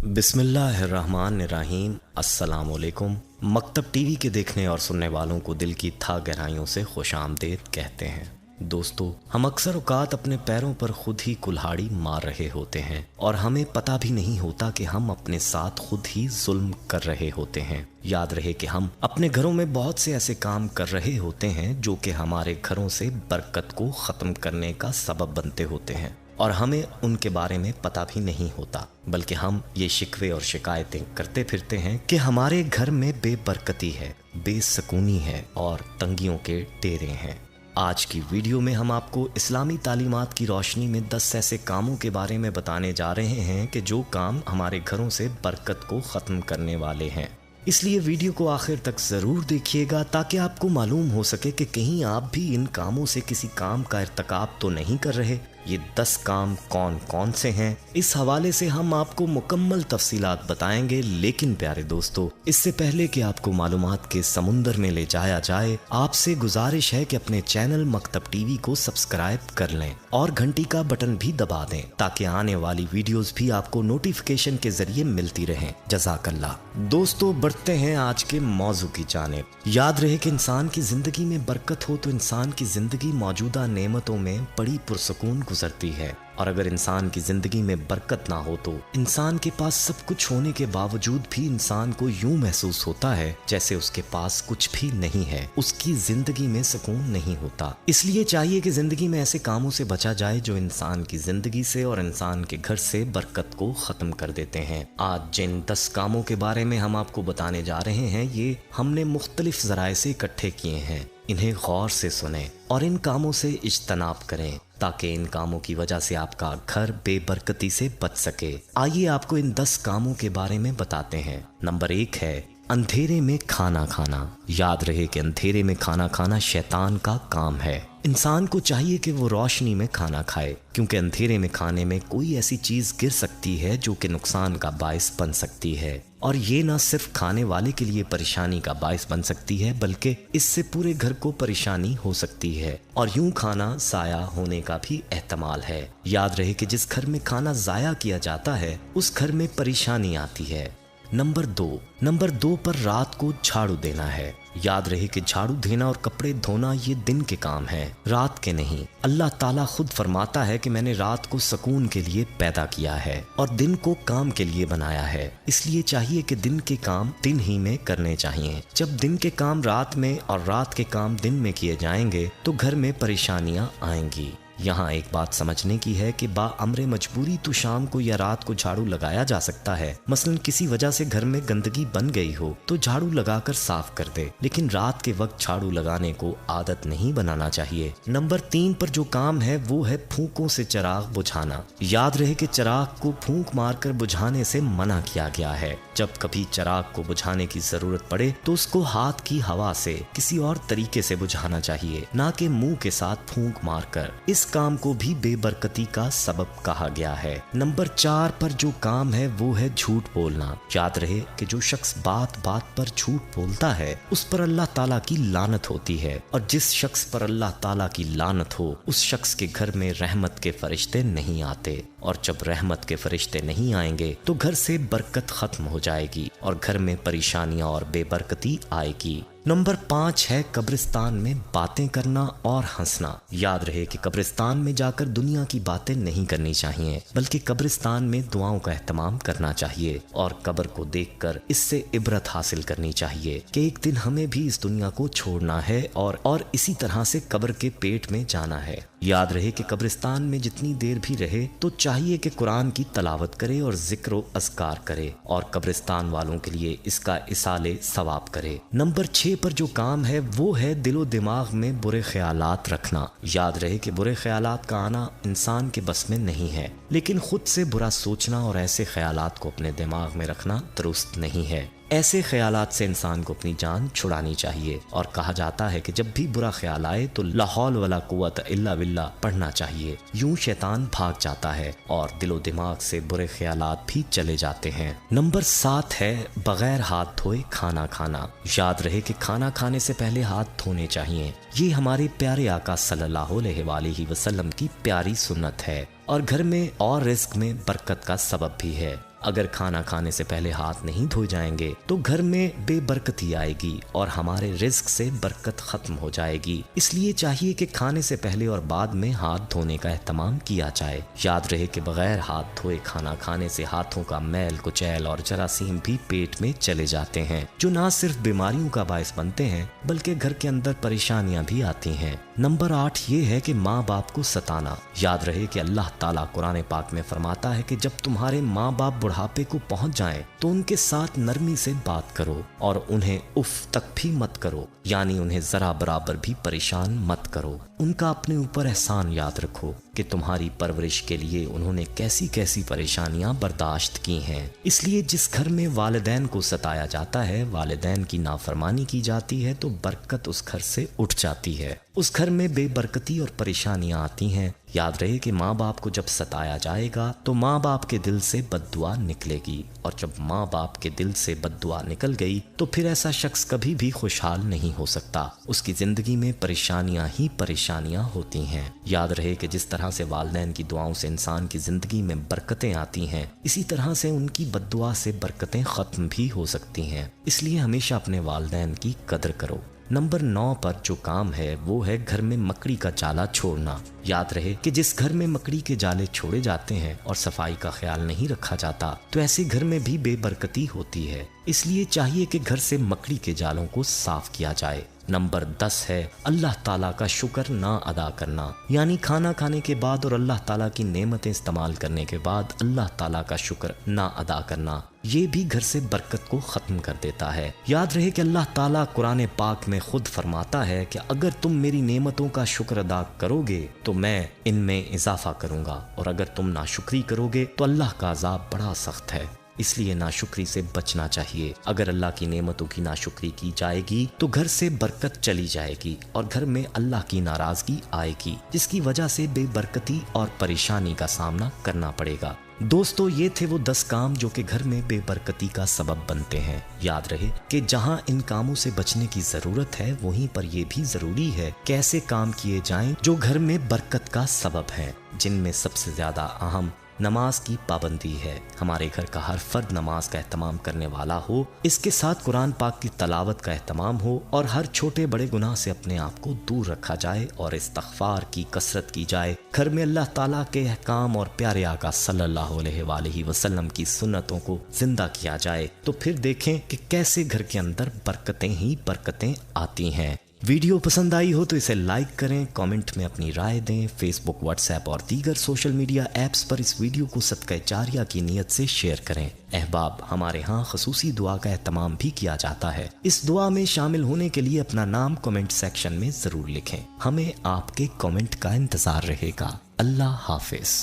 बिस्मिल्लाहिर्रहमानिर्रहीम। अस्सलामुअलैकुम। मकतब टीवी के देखने और सुनने वालों को दिल की था गहराइयों से खुशामदीद कहते हैं। दोस्तों, हम अक्सर औकात अपने पैरों पर खुद ही कुल्हाड़ी मार रहे होते हैं और हमें पता भी नहीं होता कि हम अपने साथ खुद ही जुल्म कर रहे होते हैं। याद रहे कि हम अपने घरों में बहुत से ऐसे काम कर रहे होते हैं जो कि हमारे घरों से बरकत को ख़त्म करने का सबब बनते होते हैं और हमें उनके बारे में पता भी नहीं होता, बल्कि हम ये शिकवे और शिकायतें करते फिरते हैं कि हमारे घर में बेबरकती है, बेसकूनी है और तंगियों के डेरे हैं। आज की वीडियो में हम आपको इस्लामी तालीमात की रोशनी में 10 ऐसे कामों के बारे में बताने जा रहे हैं कि जो काम हमारे घरों से बरकत को ख़त्म करने वाले हैं। इसलिए वीडियो को आखिर तक ज़रूर देखिएगा ताकि आपको मालूम हो सके कि कहीं आप भी इन कामों से किसी काम का इर्तिकाब तो नहीं कर रहे। ये 10 काम कौन कौन से हैं, इस हवाले से हम आपको मुकम्मल तफसीलात बताएंगे। लेकिन प्यारे दोस्तों, इससे पहले कि आपको मालूमात के समुंदर में ले जाया जाए, आपसे गुजारिश है कि अपने चैनल मकतब टीवी को सब्सक्राइब कर लें और घंटी का बटन भी दबा दें ताकि आने वाली वीडियोस भी आपको नोटिफिकेशन के जरिए मिलती रहें। जज़ाकल्लाह। दोस्तों, बढ़ते हैं आज के मौजू की जानिब। याद रहे कि इंसान की जिंदगी में बरकत हो तो इंसान की जिंदगी मौजूदा नेमतों में बड़ी पुरसकून गुजरती है, और अगर इंसान की जिंदगी में बरकत ना हो तो इंसान के पास सब कुछ होने के बावजूद भी इंसान को यूं महसूस होता है जैसे उसके पास कुछ भी नहीं है, उसकी जिंदगी में सुकून नहीं होता। इसलिए चाहिए कि जिंदगी में ऐसे कामों से बचा जाए जो इंसान की जिंदगी से और इंसान के घर से बरकत को खत्म कर देते हैं। आज जिन 10 कामों के बारे में हम आपको बताने जा रहे हैं, ये हमने मुख्तलिफ जराए से इकट्ठे किए हैं। इन्हें गौर से सुने और इन कामों से इज्तनाब करें ताकि इन कामों की वजह से आपका घर बेबरकती से बच सके। आइए आपको इन 10 कामों के बारे में बताते हैं। नंबर 1 है अंधेरे में खाना खाना। याद रहे कि अंधेरे में खाना खाना शैतान का काम है। इंसान को चाहिए कि वो रोशनी में खाना खाए, क्योंकि अंधेरे में खाने में कोई ऐसी चीज गिर सकती है जो कि नुकसान का बायस बन सकती है, और ये न सिर्फ खाने वाले के लिए परेशानी का बायस बन सकती है बल्कि इससे पूरे घर को परेशानी हो सकती है और यूं खाना जाया होने का भी एहतमाल है। याद रहे कि जिस घर में खाना जाया किया जाता है उस घर में परेशानी आती है। नंबर 2 पर रात को झाड़ू देना है। याद रहे कि झाड़ू देना और कपड़े धोना ये दिन के काम है, रात के नहीं। अल्लाह ताला खुद फरमाता है कि मैंने रात को सुकून के लिए पैदा किया है और दिन को काम के लिए बनाया है। इसलिए चाहिए कि दिन के काम दिन ही में करने चाहिए। जब दिन के काम रात में और रात के काम दिन में किए जाएंगे तो घर में परेशानियां आएंगी। यहाँ एक बात समझने की है कि बाअमरे मजबूरी तो शाम को या रात को झाड़ू लगाया जा सकता है। मसलन किसी वजह से घर में गंदगी बन गई हो तो झाड़ू लगाकर साफ कर दे, लेकिन रात के वक्त झाड़ू लगाने को आदत नहीं बनाना चाहिए। नंबर 3 पर जो काम है वो है फूंकों से चिराग बुझाना। याद रहे कि चिराग को फूंक मारकर बुझाने से मना किया गया है। जब कभी चिराग को बुझाने की जरूरत पड़े तो उसको हाथ की हवा से किसी और तरीके से बुझाना चाहिए, ना कि मुंह के साथ फूंक मारकर। इस काम को भी बेबरकती का सबब कहा गया है। नंबर 4 पर जो काम है वो है झूठ बोलना। याद रहे कि जो शख्स बात बात पर झूठ बोलता है उस पर अल्लाह ताला की लानत होती है, और जिस शख्स पर अल्लाह ताला की लानत हो उस शख्स के घर में रहमत के फरिश्ते नहीं आते, और जब रहमत के फरिश्ते नहीं आएंगे तो घर से बरकत खत्म हो जाएगी और घर में परेशानियां और बेबरकती आएगी। नंबर 5 है कब्रिस्तान में बातें करना और हंसना। याद रहे कि कब्रिस्तान में जाकर दुनिया की बातें नहीं करनी चाहिए, बल्कि कब्रिस्तान में दुआओं का एहतमाम करना चाहिए और कब्र को देखकर इससे इबरत हासिल करनी चाहिए कि एक दिन हमें भी इस दुनिया को छोड़ना है और इसी तरह से कब्र के पेट में जाना है। याद रहे कि कब्रिस्तान में जितनी देर भी रहे तो चाहिए कि कुरान की तलावत करे और जिक्र व अज़कार करे और कब्रिस्तान वालों के लिए इसका इसाले सवाब करे। नंबर 6 पर जो काम है वो है दिलो दिमाग में बुरे ख्यालात रखना। याद रहे कि बुरे ख्यालात का आना इंसान के बस में नहीं है, लेकिन खुद से बुरा सोचना और ऐसे ख्यालात को अपने दिमाग में रखना दुरुस्त नहीं है। ऐसे ख्यालात से इंसान को अपनी जान छुड़ानी चाहिए, और कहा जाता है कि जब भी बुरा ख्याल आए तो ला हौल वला कुव्वत इल्ला बिल्लाह पढ़ना चाहिए। यूं शैतान भाग जाता है और दिलो दिमाग से बुरे ख्यालात भी चले जाते हैं। नंबर 7 है बगैर हाथ धोए खाना खाना। याद रहे कि खाना खाने से पहले हाथ धोने चाहिए। ये हमारे प्यारे आका सल्लल्लाहु अलैहि वसल्लम की प्यारी सुन्नत है और घर में और रिस्क में बरकत का सबब भी है। अगर खाना खाने से पहले हाथ नहीं धोए जाएंगे तो घर में बेबरकती आएगी और हमारे रिज्क से बरकत खत्म हो जाएगी। इसलिए चाहिए कि खाने से पहले और बाद में हाथ धोने का एहतमाम किया जाए। याद रहे कि बगैर हाथ धोए खाना खाने से हाथों का मैल कुचैल और जरासीम भी पेट में चले जाते हैं, जो ना सिर्फ बीमारियों का बायस बनते हैं बल्कि घर के अंदर परेशानियां भी आती हैं। नंबर 8 ये है कि माँ बाप को सताना। याद रहे कि अल्लाह ताला कुरान पाक में फरमाता है कि जब तुम्हारे माँ बाप बुढ़ापे को पहुंच जाएं तो उनके साथ नरमी से बात करो और उन्हें उफ तक भी मत करो, यानी उन्हें जरा बराबर भी परेशान मत करो। उनका अपने ऊपर एहसान याद रखो कि तुम्हारी परवरिश के लिए उन्होंने कैसी कैसी परेशानियां बर्दाश्त की हैं। इसलिए जिस घर में वालिदैन को सताया जाता है, वालिदैन की नाफरमानी की जाती है, तो बरकत उस घर से उठ जाती है। उस घर में बेबरकती और परेशानियां आती हैं। याद रहे कि माँ बाप को जब सताया जाएगा तो माँ बाप के दिल से बद्दुआ निकलेगी, और जब माँ बाप के दिल से बद्दुआ निकल गई तो फिर ऐसा शख्स कभी भी खुशहाल नहीं हो सकता। उसकी जिंदगी में परेशानियां ही परेशानियां होती हैं। याद रहे कि जिस तरह से वालिदैन की दुआओं से इंसान की जिंदगी में बरकतें आती हैं, इसी तरह से उनकी बद्दुआ से बरकतें खत्म भी हो सकती हैं। इसलिए हमेशा अपने वालिदैन की कदर करो। नंबर 9 पर जो काम है वो है घर में मकड़ी का जाला छोड़ना। याद रहे कि जिस घर में मकड़ी के जाले छोड़े जाते हैं और सफाई का ख्याल नहीं रखा जाता तो ऐसे घर में भी बेबरकती होती है। इसलिए चाहिए कि घर से मकड़ी के जालों को साफ किया जाए। नंबर 10 है अल्लाह ताला का शुक्र ना अदा करना, यानी खाना खाने के बाद और अल्लाह ताला की नेमतें इस्तेमाल करने के बाद अल्लाह ताला का शुक्र ना अदा करना, ये भी घर से बरकत को खत्म कर देता है। याद रहे कि अल्लाह ताला कुरान पाक में खुद फरमाता है कि अगर तुम मेरी नेमतों का शुक्र अदा करोगे तो मैं इनमें इजाफा करूंगा, और अगर तुम नाशुक्री करोगे तो अल्लाह का अजाब बड़ा सख्त है। इसलिए नाशुक्री से बचना चाहिए। अगर अल्लाह की नेमतों की नाशुक्री की जाएगी तो घर से बरकत चली जाएगी और घर में अल्लाह की नाराजगी आएगी, जिसकी वजह से बेबरकती और परेशानी का सामना करना पड़ेगा। दोस्तों, ये थे वो 10 काम जो कि घर में बेबरकती का सबब बनते हैं। याद रहे कि जहां इन कामों से बचने की जरूरत है वहीं पर यह भी जरूरी है कैसे काम किए जाएं जो घर में बरकत का सबब हैं, जिनमें सबसे ज्यादा अहम नमाज की पाबंदी है। हमारे घर का हर फर्द नमाज का एहतमाम करने वाला हो, इसके साथ कुरान पाक की तलावत का एहतमाम हो और हर छोटे बड़े गुनाह से अपने आप को दूर रखा जाए और इस्तग़फ़ार की कसरत की जाए। घर में अल्लाह ताला के अहकाम और प्यारे आका सल्लल्लाहु अलैहि वसल्लम की सुन्नतों को जिंदा किया जाए, तो फिर देखें कि कैसे घर के अंदर बरकतें ही बरकतें आती हैं। वीडियो पसंद आई हो तो इसे लाइक करें, कमेंट में अपनी राय दें। फेसबुक, व्हाट्सएप और दीगर सोशल मीडिया ऐप्स पर इस वीडियो को सदक़ा जारिया की नीयत से शेयर करें। अहबाब, हमारे यहाँ ख़ुसूसी दुआ का एहतमाम भी किया जाता है। इस दुआ में शामिल होने के लिए अपना नाम कमेंट सेक्शन में ज़रूर लिखें। हमें आपके कमेंट का इंतज़ार रहेगा। अल्लाह हाफिज़।